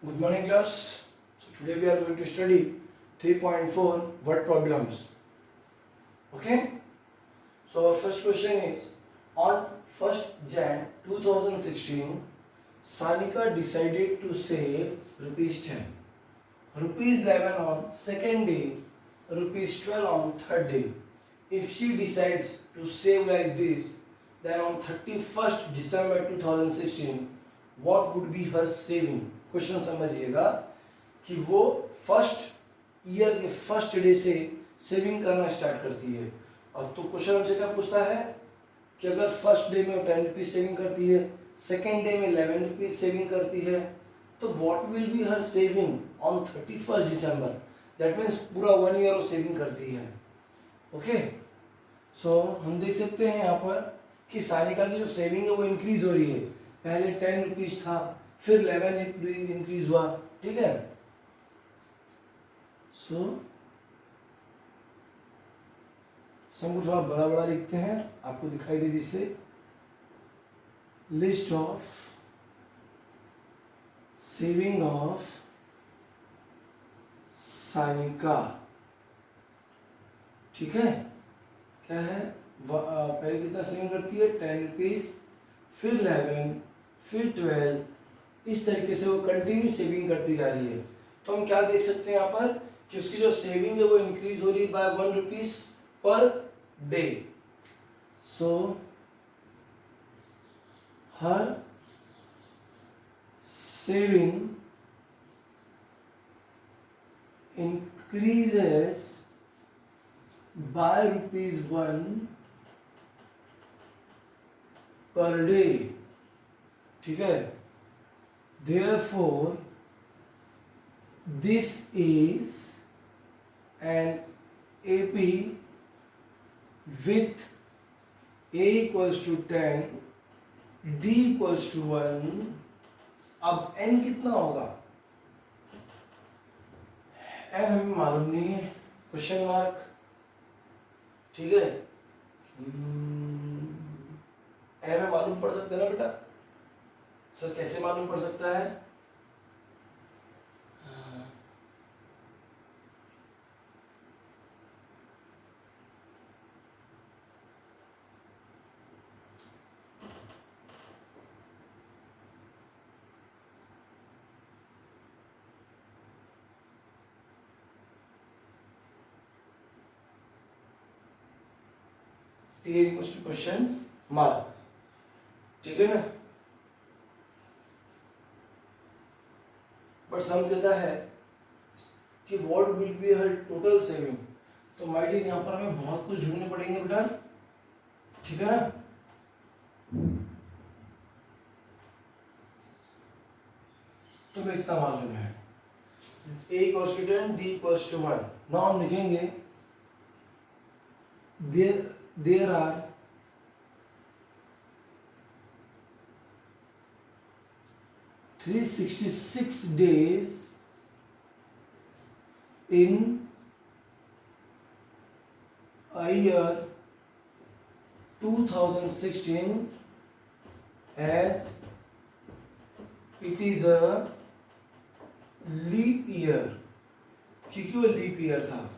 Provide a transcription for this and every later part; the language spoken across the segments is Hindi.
Good morning, class. So today we are going to study 3.4 word problems. Okay. So our first question is, on 1st Jan 2016, Sanika decided to save rupees 10, rupees 11 on second day, rupees 12 on third day. If she decides to save like this, then on 31st December 2016, what would be her saving? Question समझिएगा कि वो फर्स्ट ईयर के फर्स्ट डे से सेविंग करना स्टार्ट करती है। और तो क्वेश्चन हमसे क्या पूछता है कि अगर फर्स्ट डे में 10 रुपीज सेविंग करती है, सेकेंड डे में 11 रुपीज सेविंग करती है, तो what will be her saving on 31st December. That means पूरा 1 ईयर वो सेविंग करती है। ओके, सो हम देख सकते हैं यहाँ पर कि सारिका की जो सेविंग है वो इंक्रीज हो रही है। पहले 10 रुपीज था, फिर 11 इंक्रीज हुआ। ठीक है, सो सबको थोड़ा बड़ा बड़ा लिखते हैं, आपको दिखाई दे जिससे। List of saving of Sanika. ठीक है, क्या है, पहले कितना सेविंग करती है, 10 रुपीज, फिर 11, फिर 12, इस तरीके से वो कंटिन्यू सेविंग करती जा रही है। तो हम क्या देख सकते हैं यहाँ पर कि उसकी जो सेविंग है वो इंक्रीज हो रही है by 1 rupees per day. So हर saving increases by ₹1 per day। ठीक है, therefore this is an AP with A equals to 10, D equals to 1। अब N कितना होगा, N हमें मालूम नहीं है, क्वेश्चन मार्क। ठीक है, N हमें मालूम पड़ सकता है ना बेटा। सर कैसे मालूम पड़ सकता है, T equals to question mark. ठीक है ना, बट सम कहता है कि what will be her total saving. तो माय डियर यहाँ पर हमें बहुत कुछ ढूंढने पड़ेंगे बेटा। ठीक है ना, तो हमें इतना मालूम है, A equals to 10, D equals to 1। Now हम लिखेंगे there are 366 days in a year 2016 as it is a leap year, क्योंकि वो लीप ईयर था।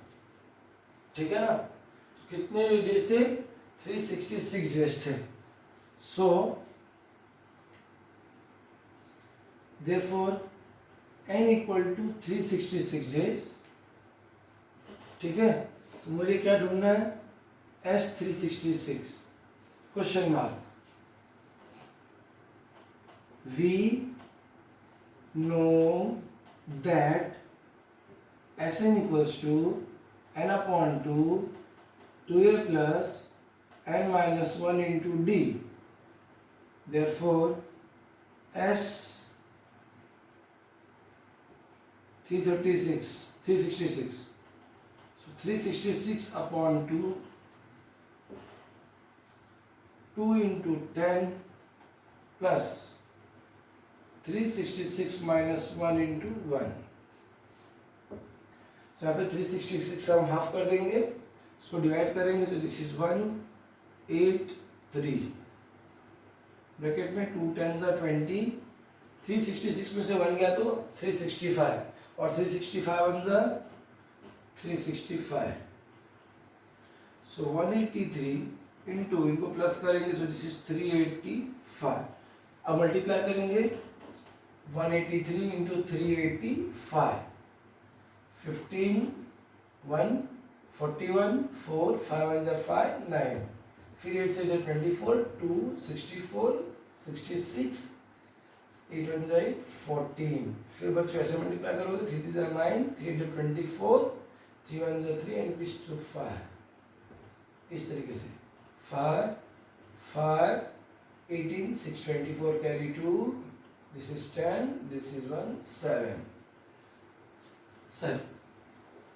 ठीक है ना, तो कितने डेज थे, 366 डेज थे। सो therefore n equal to 366 days। ठीक है, तो मुझे क्या ढूंढना है, S 366 question mark. We know that Sn equals to n upon 2 2a plus n minus 1 into d। Therefore S 366, so 366 upon 2 into 10 plus 366 minus 1 into 1। तो यहाँ पे 366 हम हाफ कर देंगे, इसको डिवाइड करेंगे, तो दिस इज 183। ब्रैकेट में 2 10 20 366 में से 1 गया तो 365, और 365 वन जा 365, सो 183 इंटू, इनको प्लस करेंगे सो दिस इज 385। अब मल्टीप्लाई करेंगे 183 इंटू 385, 15 1 41 4 5 1 5 9, फिर 8 से 24 2 64 66 8 1 14, फिर बच्चों ऐसे मल्टीप्लाई करोगे 3 3 9 3 24 3 1 3 एंड दिस टू 5, इस तरीके से 5 5 18 6 24 carry 2, this is 10, this is 1 7,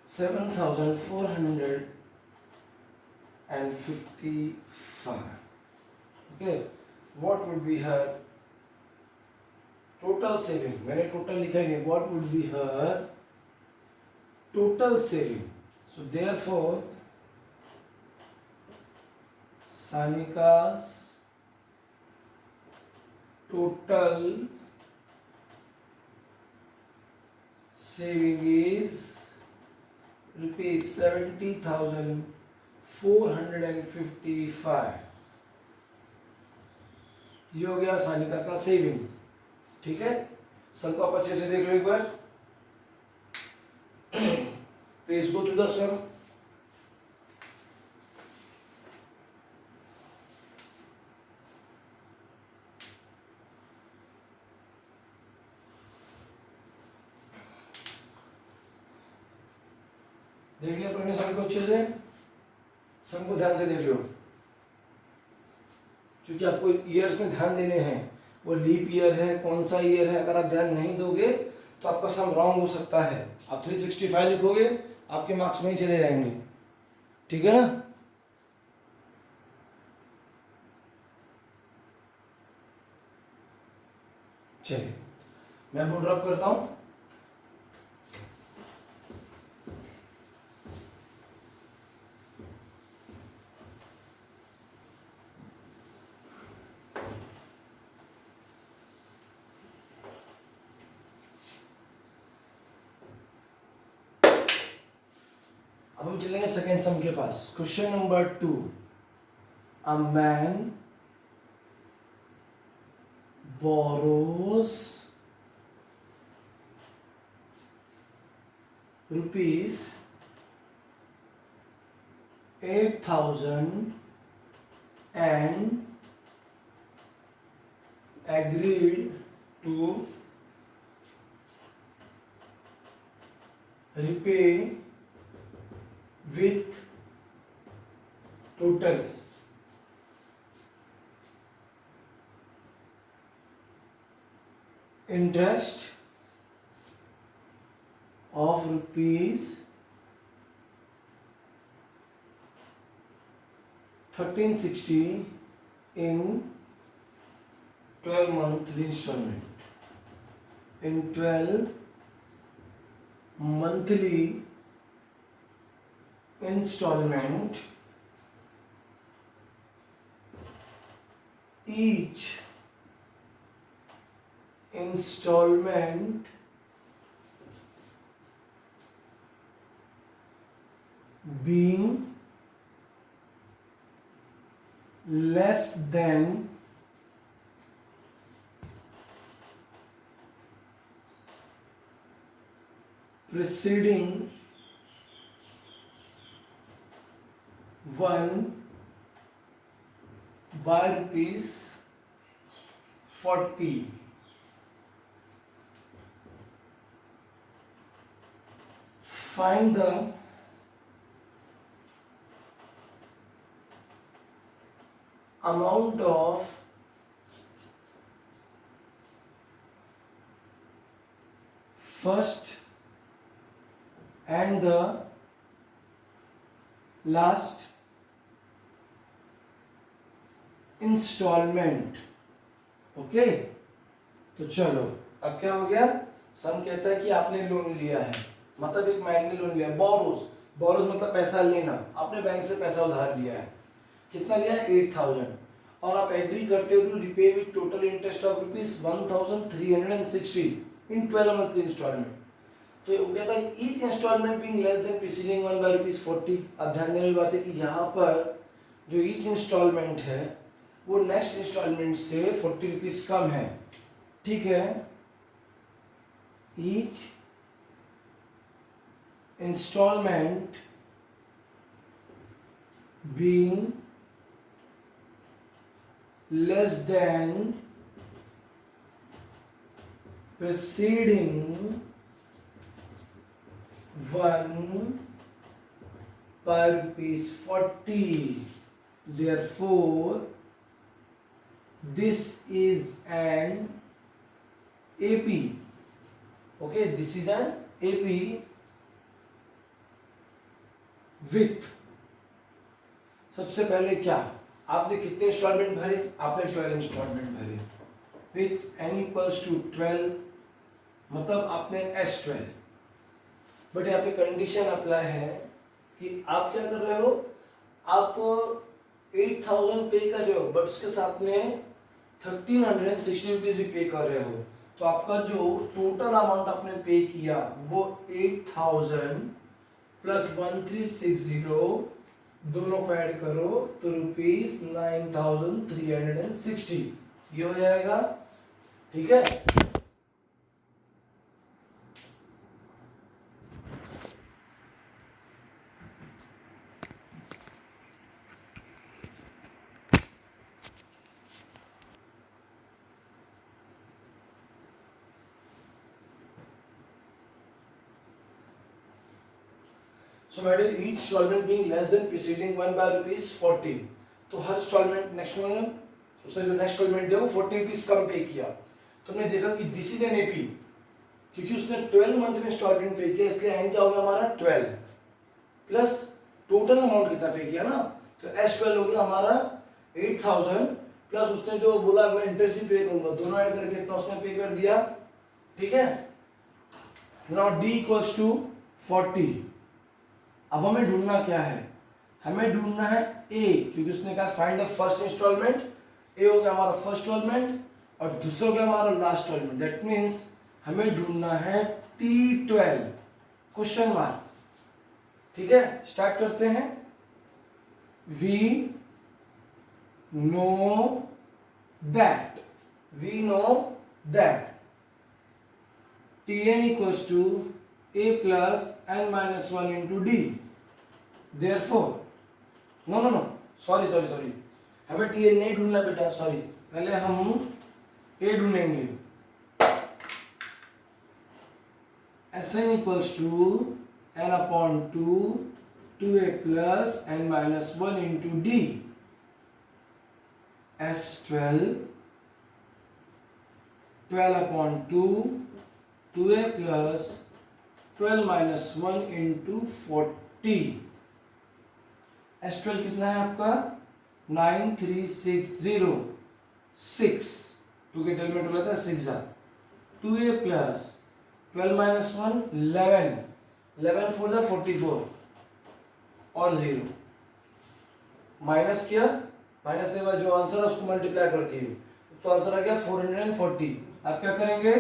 7,455. Okay, what would be her total saving? मैंने total लिखा ही नहीं, what would be her total saving? So therefore Sanika's total saving is rupees 70,455। ये हो गया सानिका का सेविंग। ठीक है, सम को आप अच्छे से देख लो एक बार। प्लीज गो टू द सम। देख लिया अपने सम को अच्छे से, सम को ध्यान से देख लो, क्योंकि आपको ईयर्स में ध्यान देने हैं। वो लीप ईयर है, कौन सा ईयर है, अगर आप ध्यान नहीं दोगे तो आपका सम रॉन्ग हो सकता है। आप 365 लिखोगे, आपके मार्क्स वहीं चले जाएंगे। ठीक है ना? चलिए मैं बोर्ड ड्रॉप करता हूं। अब हम चलेंगे सेकेंड सम के पास। Question number 2, a man borrows rupees 8,000 and agreed to repay with total interest of rupees 1360 in 12 monthly installment. In 12 monthly installment, each installment being less than preceding one by rupees 40. Find the amount of first and the last installment. Okay, तो चलो अब क्या हो गया। सम कहता है कि आपने लोन लिया है, मतलब एक मैन ने लोन लिया। बोरोज मतलब पैसा लेना, आपने बैंक से पैसा उधार लिया है। कितना लिया है? 8,000। और आप एग्री करते हो to repay with total interest of ₹1360 in 12 monthly installment. तो वो कहता है each installment being less than preceding one by ₹40। अब ध्यान देने वाली बात है कि यहाँ पर जो ईच इंस्टॉलमेंट है वो नेक्स्ट इंस्टॉलमेंट से ₹40 कम है, ठीक है। Each installment being less than preceding one by ₹40. Therefore, this is an AP. Okay, this is an AP with, सबसे पहले क्या आपने कितने इंस्टॉलमेंट भरे, आपने 12 इंस्टॉलमेंट भरे विथ n इक्वल्स टू 12, मतलब आपने S12। बट यहाँ पे कंडीशन अप्लाई है कि आप क्या कर रहे हो, आप 8000 पे कर रहे हो बट उसके साथ में ₹1360 भी पे कर रहे हो। तो आपका जो टोटल अमाउंट आपने पे किया वो 8000 प्लस 1360 दोनों को ऐड करो तो ₹9360 ये हो जाएगा, ठीक है। So my dear, each installment being less than preceding one by ₹40, तो हर installment नेक्स्ट में उसने जो नेक्स्ट installment दिया वो ₹40 कम पे किया। तो हमने देखा कि दिस इज एन एपी, क्योंकि उसने 12 मंथ में इंस्टॉलमेंट पे किया इसलिए एन क्या हो गया हमारा 12 प्लस टोटल अमाउंट कितना पे किया ना, तो S12 हो गया हमारा 8000 प्लस उसने जो बोला मैं इंटरेस्ट भी पे करूंगा, दोनों ऐड करके इतना उसने पे कर दिया, ठीक है। Now D equals to 40। अब हमें ढूंढना क्या है, हमें ढूंढना है ए, क्योंकि उसने कहा फाइंड द फर्स्ट इंस्टॉलमेंट। ए हो गया हमारा फर्स्ट इंस्टॉलमेंट और दूसरा हो गया हमारा लास्ट इंस्टॉलमेंट। दैट मींस हमें ढूंढना है T12 क्वेश्चन मार्क, ठीक है। स्टार्ट करते हैं। We know that Tn equals to a plus n minus 1 into d. Therefore, no, sorry, हमें Tn नहीं ढूंढना बेटा, सॉरी, पहले हम a ढूंढेंगे। Sn equals to n upon 2 2a plus n minus 1 into d. S12 12 upon 2 2a plus 12 minus 1 into 40। S12 कितना है आपका 93606, 2 के टेल में टू रहता है 6 जा, 2a plus 12 minus 1 11 11 4 जा 44 और 0 माइनस किया, माइनस के बाद जो आंसर है उसको मल्टीप्लाई करती है तो आंसर आ गया 440। आप क्या करेंगे,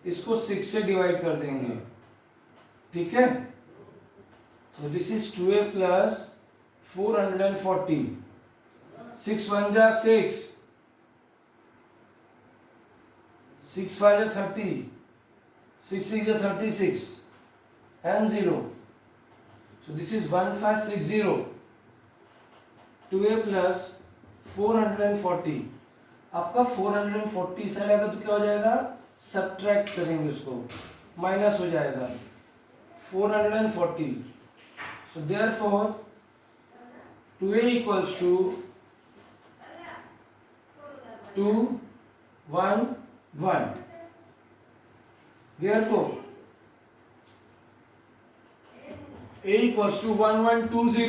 इसको 6 से डिवाइड कर देंगे, ठीक है। So this is 2a plus 440, 6 1 जा 6, 6 5 जा 30, 6 6 जा 36 and 0। So this is 1560, 2a plus 440। आपका 440 साइड आएगा तो क्या हो जाएगा, सब्ट्रैक्ट करेंगे उसको, माइनस हो जाएगा 440। So therefore 2a equals to 2 1 1। Therefore a equals to 1120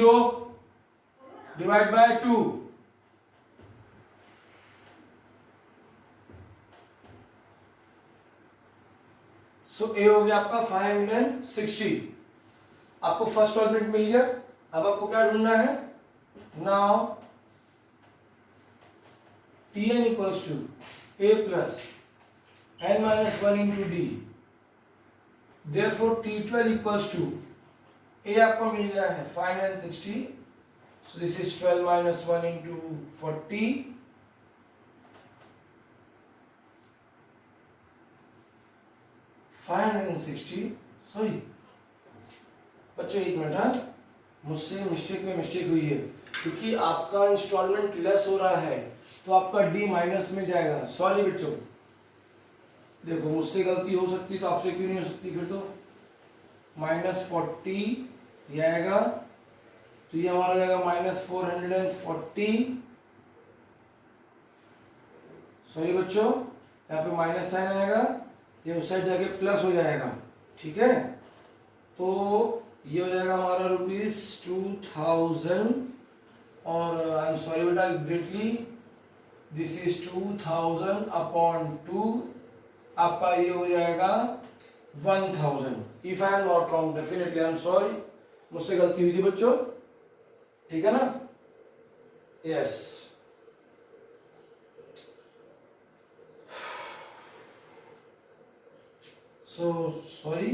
divided by 2। सो ए हो गया आपका 560। आपको फर्स्ट इंस्टॉलमेंट मिल गया। अब आपको क्या ढूंढना है, now Tn equals to a plus n minus 1 into d. Therefore T12 equals to a आपको मिल गया है 560. So this is 12 minus 1 into 40. 560. Sorry बच्चों एक मिनट, हाँ मुझसे मिस्टेक हुई है, क्योंकि आपका इंस्टॉलमेंट लेस हो रहा है तो आपका डी माइनस में जाएगा. सॉरी बच्चों, देखो मुझसे गलती हो सकती तो आपसे क्यों नहीं हो सकती. फिर तो -40 ये आएगा, तो ये हमारा जाएगा -440. सॉरी बच्चों, यहाँ पे माइनस साइन आएगा, ये उस साइड जाके प्लस हो जाएगा. ठीक है, तो ये हो जाएगा हमारा ₹2000. और आई एम सॉरी बेटा ग्रेटली, दिस इज 2000 अपॉन 2. आपका ये हो जाएगा 1000. If I am not wrong, definitely I am sorry, मुझसे गलती हुई थी बच्चों. ठीक है ना. Yes. So sorry,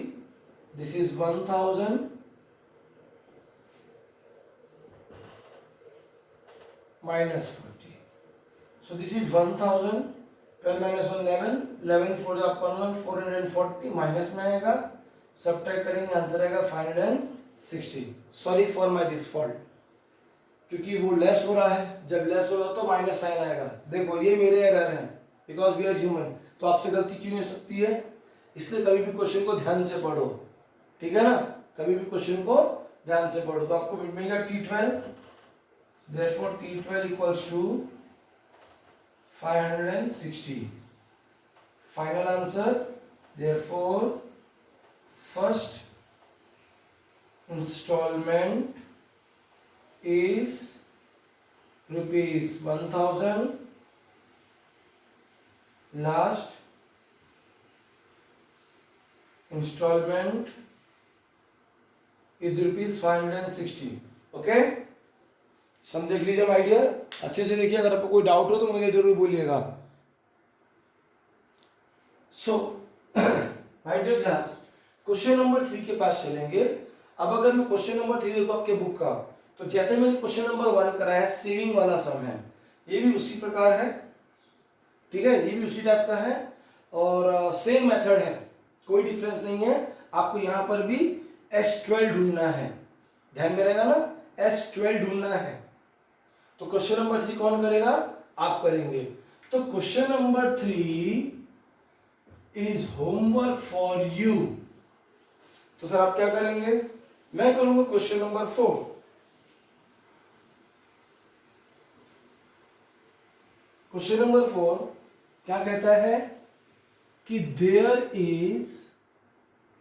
this is 1000 minus 40. So this is 1000. 12 minus 1 11. 11 4 upon 1 440 minus में आएगा, सब्ट्रैक्ट करेंगे, आंसर आएगा 560. Sorry for my this fault, क्योंकि वो लेस हो रहा है, जब लेस होगा तो माइनस साइन आएगा. देखो ये मेरे एरर है, बिकॉज वी आर ह्यूमन, तो आपसे गलती क्यों नहीं हो सकती है. इसलिए कभी भी क्वेश्चन को ध्यान से पढ़ो. ठीक है ना, कभी भी क्वेश्चन को ध्यान से पढ़ो. तो आपको मिलेगा T12. Therefore T12 equals to 560. Final answer. Therefore first installment is ₹1000. Last installment is ₹560. Okay, सम देख लीजिए माय डियर, अच्छे से देखिए. अगर आपको कोई डाउट हो तो मुझे जरूर बोलिएगा. So my dear class, question number 3 के पास चलेंगे. अब अगर मैं क्वेश्चन नंबर 3 देखो आपके बुक का, तो जैसे मैंने क्वेश्चन नंबर 1 कराया है, सेविंग वाला सम है, ये भी उसी प्रकार है. ठीक है, ये भी उसी टाइप का है और सेम मेथड है, कोई डिफरेंस नहीं है. आपको यहां पर भी S12 ढूंढना है, ध्यान में रहेगा ना, S12 ढूंढना है. तो क्वेश्चन नंबर 3 कौन करेगा, आप करेंगे. तो question number 3 is homework for you. तो सर आप क्या करेंगे, मैं करूंगा क्वेश्चन नंबर 4. क्वेश्चन नंबर 4 क्या कहता है कि there is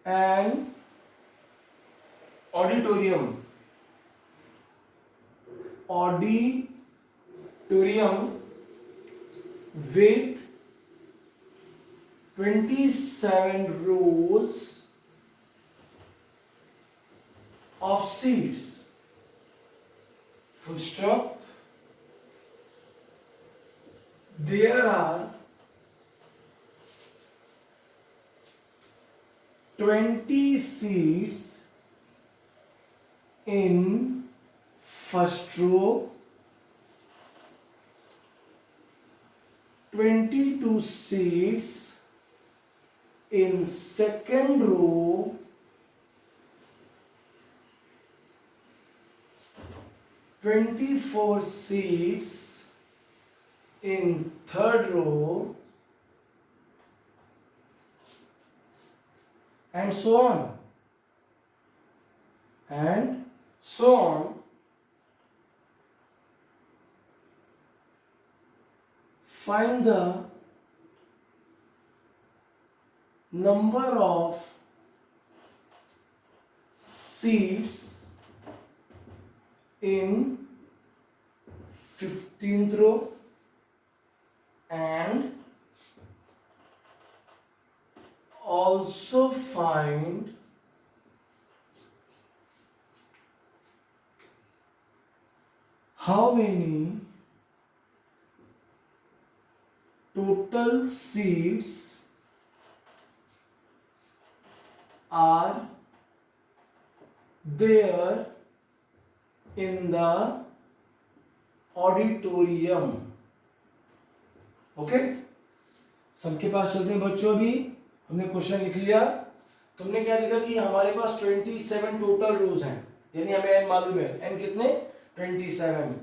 an auditorium with 27 rows of seats. Full stop. There are 20 seats in first row, 22 seats in second row, 24 seats in third row, and so on. And so on. Find the number of seats in 15th row and also find how many total seats are there in the auditorium. Okay, सबके पास चलते हैं बच्चों। अभी हमने क्वेश्चन लिख लिया। तुमने क्या लिखा कि हमारे पास 27 टोटल रोज हैं, यानी हमें एन मालूम है। एन कितने? 27।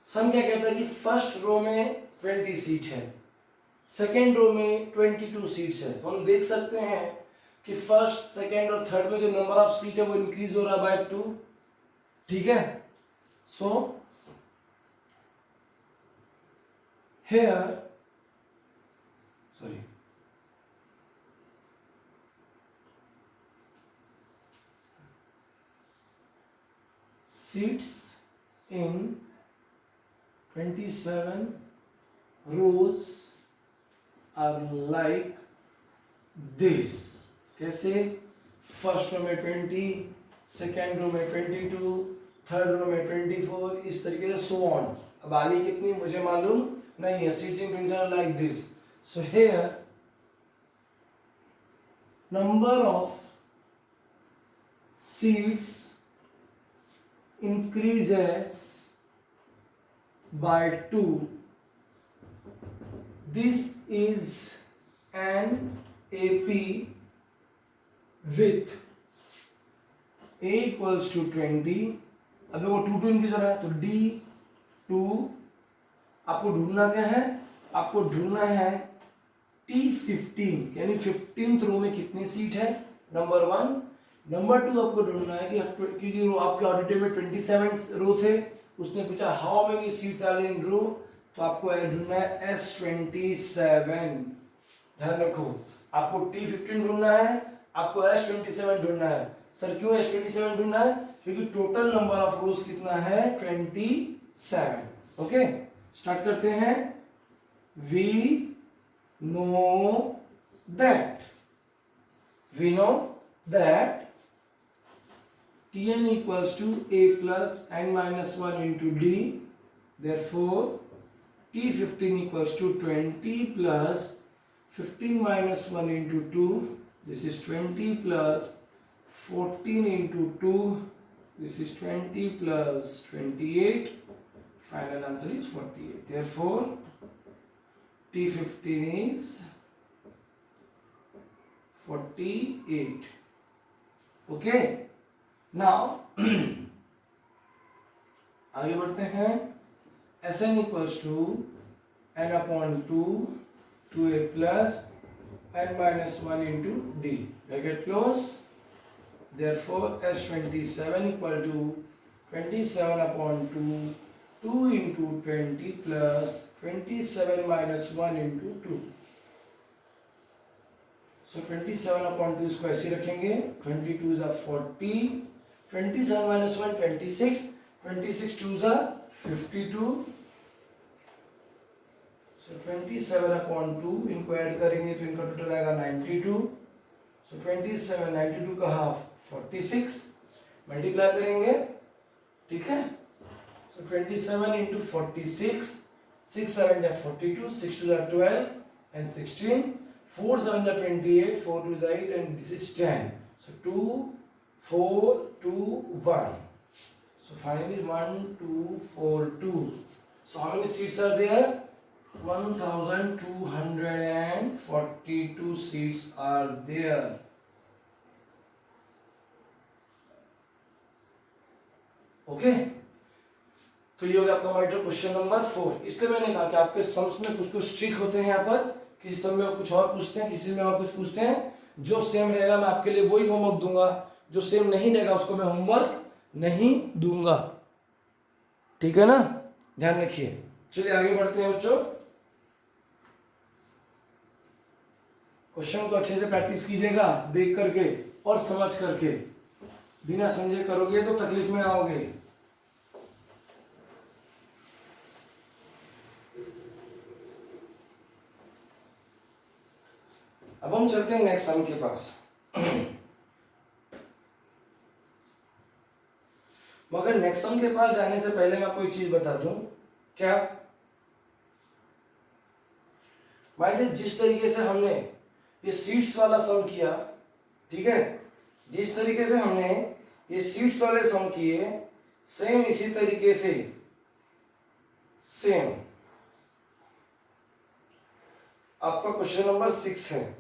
सम क्या कहता है कि फर्स्ट रो में 20 सीट है, सेकेंड रो में 22 सीट्स है। तो हम देख सकते हैं कि फर्स्ट, सेकेंड और थर्ड में जो नंबर ऑफ सीट है वो इंक्रीज हो रहा है बाय 2। ठीक है, so here sorry seats in 27 rows are like this. कैसे? फर्स्ट रो में 20, सेकेंड रो में 22, थर्ड रो में 24, इस तरीके से सो ऑन। अब आगे कितनी मुझे मालूम नहीं है। Seats in 27 like this. So here number of seats increases by 2. This is an AP with A equals to 20. अब देखो 2 इंक्रीज हो रहा है तो D2 आपको ढूंढना क्या है? आपको ढूंढना है T15 यानी 15th रो में कितनी सीट है, नंबर 1। नंबर 2 आपको ढूंढना है कि क्योंकि आपके ऑडिटोरियम में 27 रो थे, उसने पूछा how many seats are in row, तो आपको ढूंढना है S27। ध्यान रखो, आपको T15 ढूंढना है, आपको S27 ढूंढना है। सर क्यों S27 ढूंढना है? क्योंकि टोटल नंबर ऑफ रोज कितना है? 27। ओके, स्टार्ट करते हैं। We know that Tn equals to A plus n minus 1 into D. Therefore, T15 equals to 20 plus 15 minus 1 into 2. This is 20 plus 14 into 2. This is 20 plus 28. Final answer is 48. Therefore, T15 is 48. Okay. Now आगे बढ़ते हैं। Sn equals to n upon 2 2a plus n minus 1 into d. Bracket close. Therefore, S27 equal to 27 upon 2 2 into 20 plus 27 minus 1 into 2. So 27 upon 2 इसको ऐसे रखेंगे। 22 is 40, 27 minus 1 26, 26 2 is 52. So 27 upon 2 इनको ऐड करेंगे तो इनका टोटल आएगा 92. So 27 92 का हाफ 46, मल्टीप्लाई करेंगे। ठीक है, so 27 into 46, 6 7 is 42, 6 2 is 12 and 16, 4 7 is 28, 4 2 is 8 and this is 10. So 2 4 2 1. So finally 1 2 4 2. So how many seats are there? 1242 seats are there. Okay, तो ये हो गया आपका हमारा क्वेश्चन नंबर 4। इसलिए मैंने कहा कि आपके सम्स में कुछ कुछ ट्रिक होते हैं यहाँ पर, किसी सम में कुछ और पूछते हैं, किसी में और कुछ पूछते हैं। जो सेम रहेगा मैं आपके लिए वही होमवर्क दूंगा, जो सेम नहीं रहेगा उसको मैं होमवर्क नहीं दूंगा। ठीक है ना, ध्यान रखिए। चलिए आगे बढ़ते हैं बच्चों। क्वेश्चन को अच्छे से प्रैक्टिस कीजिएगा, देख करके और समझ करके। बिना समझे करोगे तो तकलीफ में आओगे। अब हम चलते हैं नेक्स्ट सम के पास। मगर नेक्स्ट सम के पास जाने से पहले मैं आपको एक चीज बता दूं। क्या? माइंड, जिस तरीके से हमने ये सीट्स वाला सम किया, ठीक है, जिस तरीके से हमने ये सीट्स वाले सम किए, सेम इसी तरीके से सेम आपका क्वेश्चन नंबर 6 है,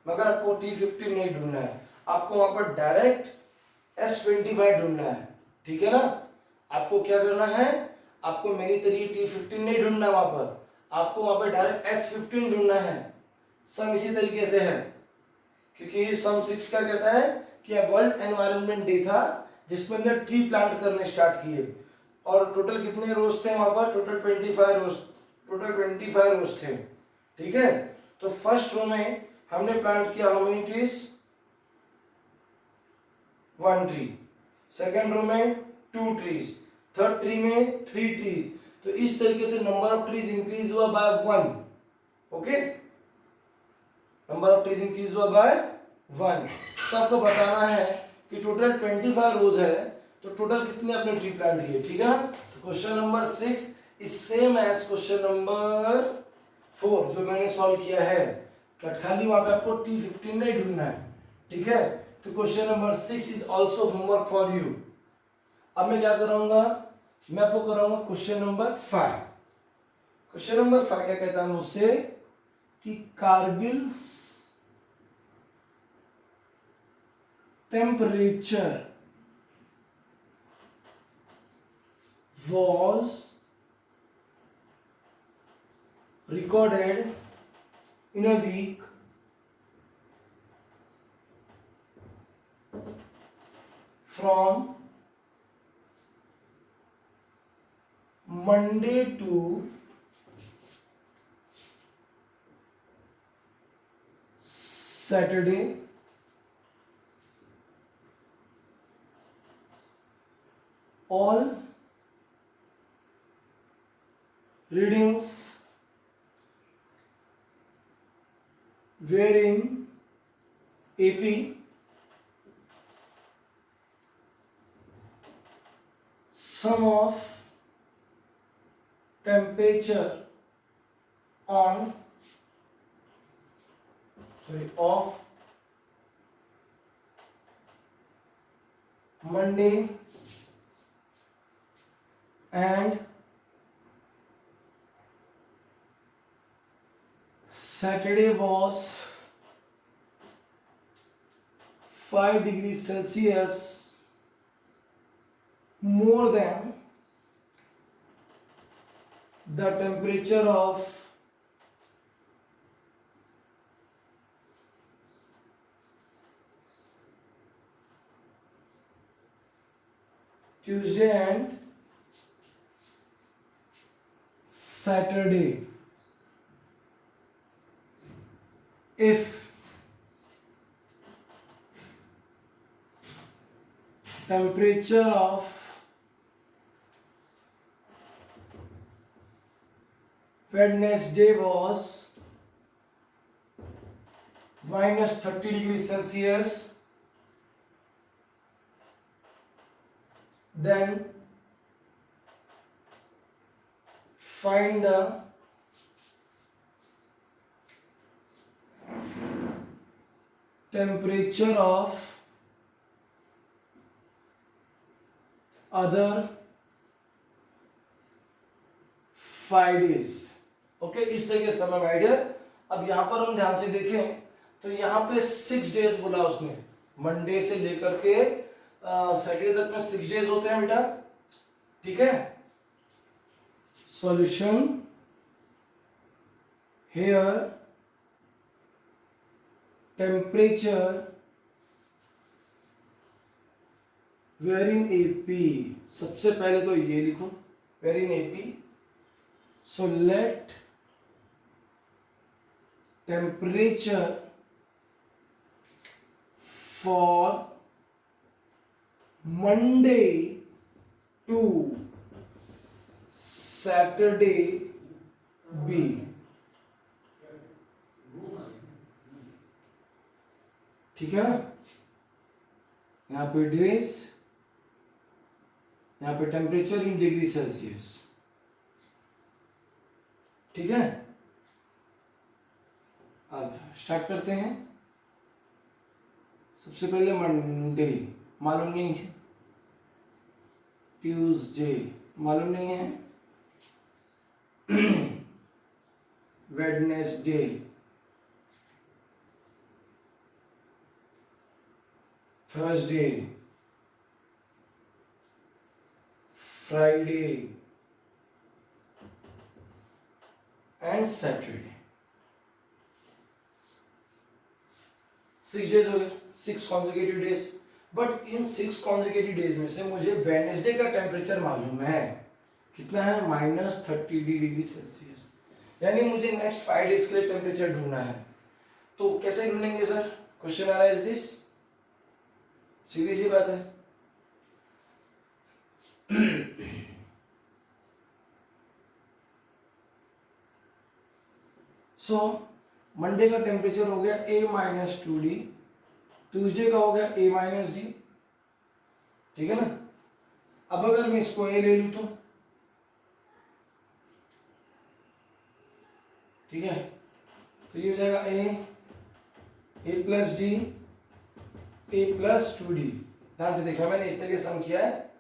मगर आपको T15 नहीं ढूंढना है, आपको वहां पर डायरेक्ट S25 ढूंढना है, ठीक है ना। आपको क्या करना है, आपको मेरी तरीके T15 नहीं ढूंढना, वहां पर आपको वहां पर डायरेक्ट S15 ढूंढना है। सम इसी तरीके से है, क्योंकि सम 6 का कहता है कि वर्ल्ड एनवायरनमेंट डे था जिसमें हमने ट्री प्लांट करने स्टार्ट किए, और टोटल कितने रोज थे वहां पर, टोटल 25 रोज थे, ठीक है। तो फर्स्ट रो में हमने प्लांट किया how many trees, 1 tree, second row में 2 ट्रीज, थर्ड ट्री में 3 ट्रीज। तो इस तरीके से नंबर ऑफ ट्रीज इंक्रीज हुआ by 1, okay, number of trees increase हुआ बाय 1। तो आपको बताना है कि टोटल 25 रोज है, तो टोटल कितने आपने ट्री प्लांट किए, ठीक है ना। तो question number 6 is same as question number 4 जो मैंने सॉल्व किया है, बट खाली वहां पे आपको T15 नहीं ढूंढना है, ठीक है। तो question number 6 is also homework for you. अब मैं क्या कराऊंगा, मैं आपको कराऊंगा क्वेश्चन नंबर 5। क्वेश्चन नंबर 5 क्या कहता है मुझसे कि Kargil temperature was recorded in a week from Monday to Saturday, all readings were in AP, sum of temperature of Monday and Saturday was 5 degrees Celsius more than the temperature of Tuesday and Saturday. If temperature of Wednesday was minus 30 degrees Celsius, then find the temperature of other 5 days। Okay, इस तरीके से समझ आइडिया। अब यहां पर हम ध्यान से देखें तो यहाँ पे 6 डेज बोला उसने, मंडे से लेकर के सैटरडे तक में 6 डेज होते हैं बेटा, ठीक है। Solution here temperature were in AP, सबसे पहले तो ये लिखो were in AP. So let temperature for Monday to Saturday be. ठीक है ना, यहां पे डेज, यहां पे टेम्परेचर इन डिग्री सेल्सियस, ठीक है। स्टार्ट करते हैं। सबसे पहले मंडे मालूम नहीं है, ट्यूसडे मालूम नहीं है, Wednesday, Thursday, Friday and Saturday. 6 days हो गए, 6 consecutive days. But in 6 consecutive days में से मुझे वेडनेसडे का टेम्परेचर मालूम है, कितना है, -30°C। यानी मुझे नेक्स्ट 5 डेज के लिए टेम्परेचर ढूंढना है। तो कैसे ढूंढेंगे सर, क्वेश्चन आ रहा है दिस, सीधी सी बात है। सो मंडे का टेम्परेचर हो गया A-2D, ट्यूसडे का हो गया A-D, ठीक है ना। अब अगर मैं इसको A ले लूं तो ठीक है, तो ये हो जाएगा A+D, A+2D। ध्यान से देखा मैंने, इस तरीके से सम किया है,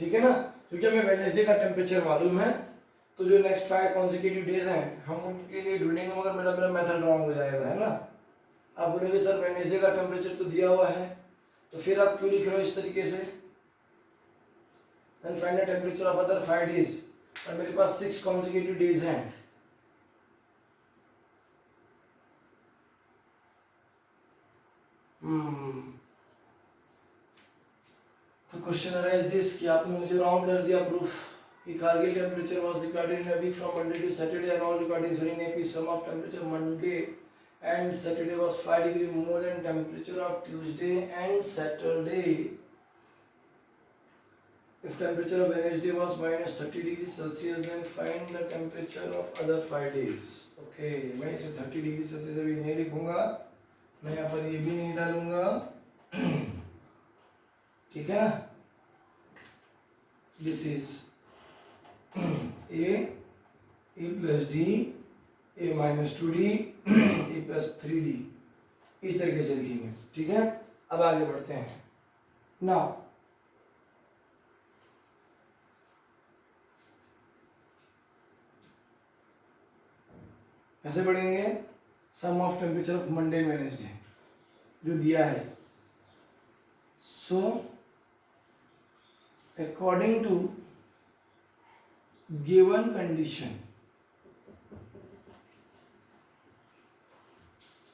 ठीक है ना। क्योंकि हमें वेडनेसडे का टेम्परेचर मालूम है, तो जो नेक्स्ट 5 कॉन्जिक्यूटिव डेज हैं हम उनके लिए ढूंढेंगे, मगर मेरा मेथड रॉन्ग हो जाएगा, है ना। आप बोलोगे सर वेडनेसडे का टेम्परेचर तो दिया हुआ है, तो फिर आप क्यों लिख रहे हो इस तरीके से, then find the temperature of other 5 days. और मेरे पास 6 कॉन्जिक्यूटिव डेज हैं। तो क्वेश्चन अराइज दिस कि आपने मुझे रॉन्ग कर दिया प्रूफ कि Kargil temperature was recorded in a week from Monday to Saturday and all recordings in AP sum of temperature Monday and Saturday was 5 degree more than temperature of Tuesday and Saturday. If temperature of Wednesday was -30°C, then find the temperature of other 5 days. Okay, मैं इसे 30°C अभी नहीं लिखूंगा, मैं यहाँ पर ये भी नहीं डालूंगा, ठीक है ना। This is A+D, A-2D, A+3D, इस तरीके से लिखेंगे, ठीक है। अब आगे बढ़ते हैं। नाउ कैसे बढ़ेंगे, sum of temperature of Monday and Wednesday जो दिया है। So according to given condition,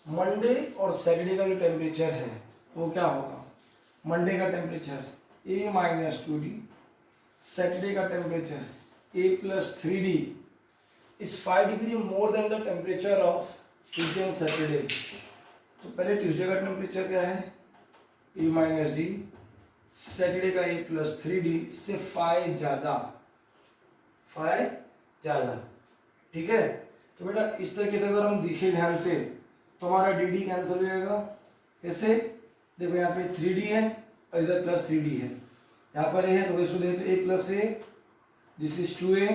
Monday और सैटरडे का जो टेम्परेचर है वो क्या होगा, मंडे का टेम्परेचर A-2D, सैटरडे का temperature A+3D is 5 degree more than the temperature of Tuesday and Saturday. तो पहले ट्यूसडे का टेम्परेचर क्या है, A-D, सैटरडे का A+3D से 5 ज़्यादा, ठीक है। तो बेटा इस तरीके से अगर हम देखें ध्यान से, तो हमारा डी कैंसिल हो जाएगा। कैसे, देखो यहाँ पे 3D है और इधर +3D है, यहाँ पर है तो इसको देखते A+A, this is 2A,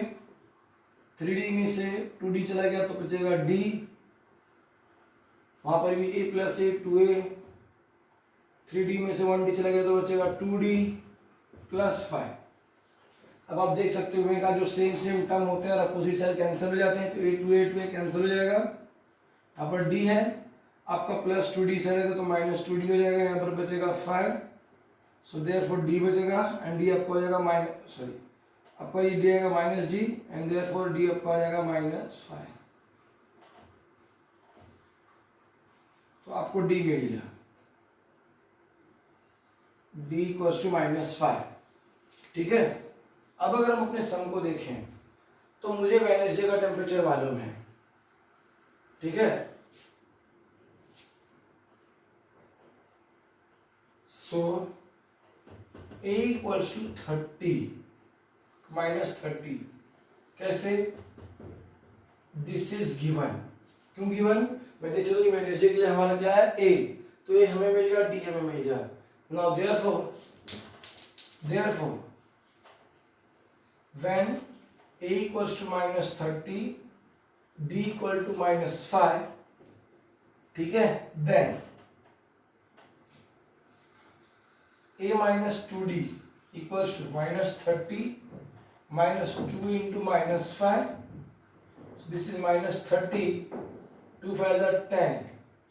3D में से 2D चला गया तो बचेगा D, वहां पर भी A+A 2A, 3D में से 1D चला गया तो बचेगा 2D +5। अब आप देख सकते हो का जो सेम टर्म होते हैं और अपोजिट साइड कैंसिल हो जाते हैं, तो A2A कैंसिल हो जाएगा। यहाँ पर D है आपका +2D साइड है तो -2D हो जाएगा, यहाँ पर बचेगा 5, सो देयरफॉर D बचेगा एंड D आपको हो जाएगा आपका ये D आएगा -D एंड देयरफॉर D आपका हो जाएगा -5। तो आपको D मिल गया, D = -5, ठीक है। अब अगर हम अपने सम को देखें तो मुझे वेडनेसडे का टेम्परेचर मालूम है, ठीक है। सो A = 30 -30, कैसे, दिस इज गिवन, क्यों गिवन, वेडनेसडे के लिए हमारा क्या है A, तो ये हमें मिल गया, D हमें मिल गया। Now therefore when A = -30, D = -5, ठीक है, then a minus 2d equals to minus 30 minus 2 into minus 5. So this is minus 30, 2 5s are 10,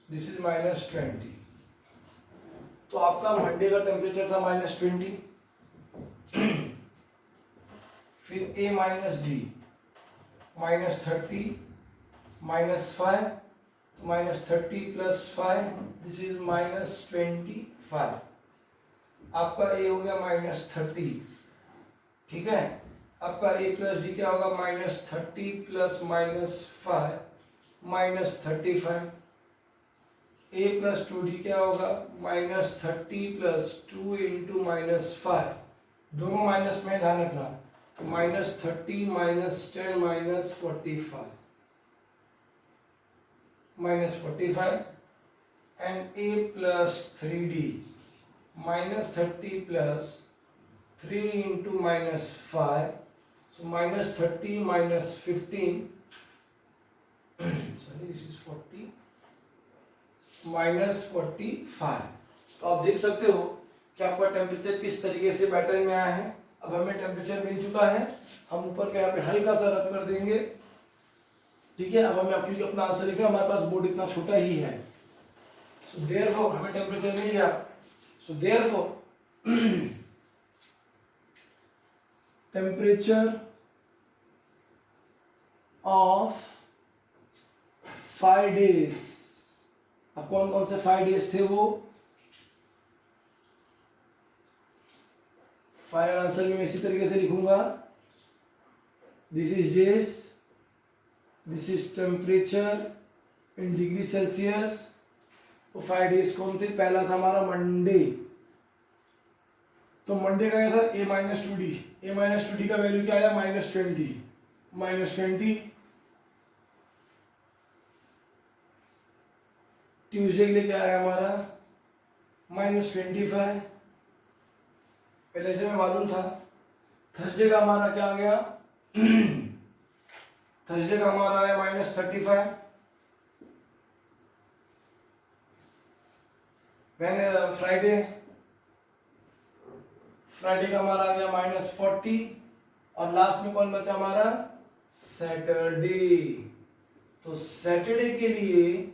this is minus 20. तो आपका मंडे का टेम्परेचर था minus 20, फिर a minus d minus 30 minus 5, minus 30 plus 5, this is minus 25. आपका a हो गया minus 30, ठीक है। आपका a प्लस डी क्या होगा, minus 30 plus minus 5 minus 35. a plus 2d क्या होगा, minus 30 plus 2 into minus 5, दोनों माइनस में ध्यान रखना, minus 30 minus 10 minus 45 minus 45, and a plus 3d minus 30 plus 3 into minus 5, so minus 30 minus 15 sorry this is 40 minus 45. तो आप देख सकते हो कि आपका टेम्परेचर किस तरीके से पैटर्न में आया है। अब हमें टेम्परेचर मिल चुका है, हम ऊपर के यहाँ पे हल्का सा रद्द कर देंगे, ठीक है। अब हमें आपकी अपना आंसर लिखना, हमारे पास बोर्ड इतना छोटा ही है। सो देयरफॉर हमें टेम्परेचर मिल गया, so therefore temperature of 5 days, अब कौन कौन से 5 days थे वो, फाइनल आंसर में इसी तरीके से लिखूंगा, this is days, this is temperature in degree Celsius. तो 5 days कौन थे, पहला था हमारा मंडे, तो मंडे का क्या था a minus 2d, a minus 2d का वैल्यू क्या आया माइनस 20। ट्यूसडे के लिए क्या आया हमारा माइनस 25, पहले से हमें मालूम था। थर्सडे का हमारा क्या आ गया थर्सडे का हमारा आया माइनस 35, फ्राइडे का हमारा आ गया माइनस 40, और लास्ट में कौन बचा हमारा सैटरडे। तो सैटरडे के लिए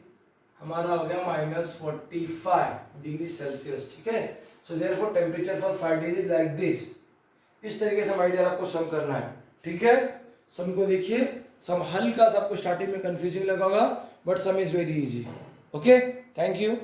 हमारा हो गया माइनस 45 डिग्री सेल्सियस, ठीक है। So therefore temperature for 5 days is like this. इस तरीके से माय डियर आपको सम करना है, ठीक है। सम को देखिए, सम हल्का सा आपको स्टार्टिंग में कंफ्यूजिंग लगा होगा, but some is very easy. Okay, thank you.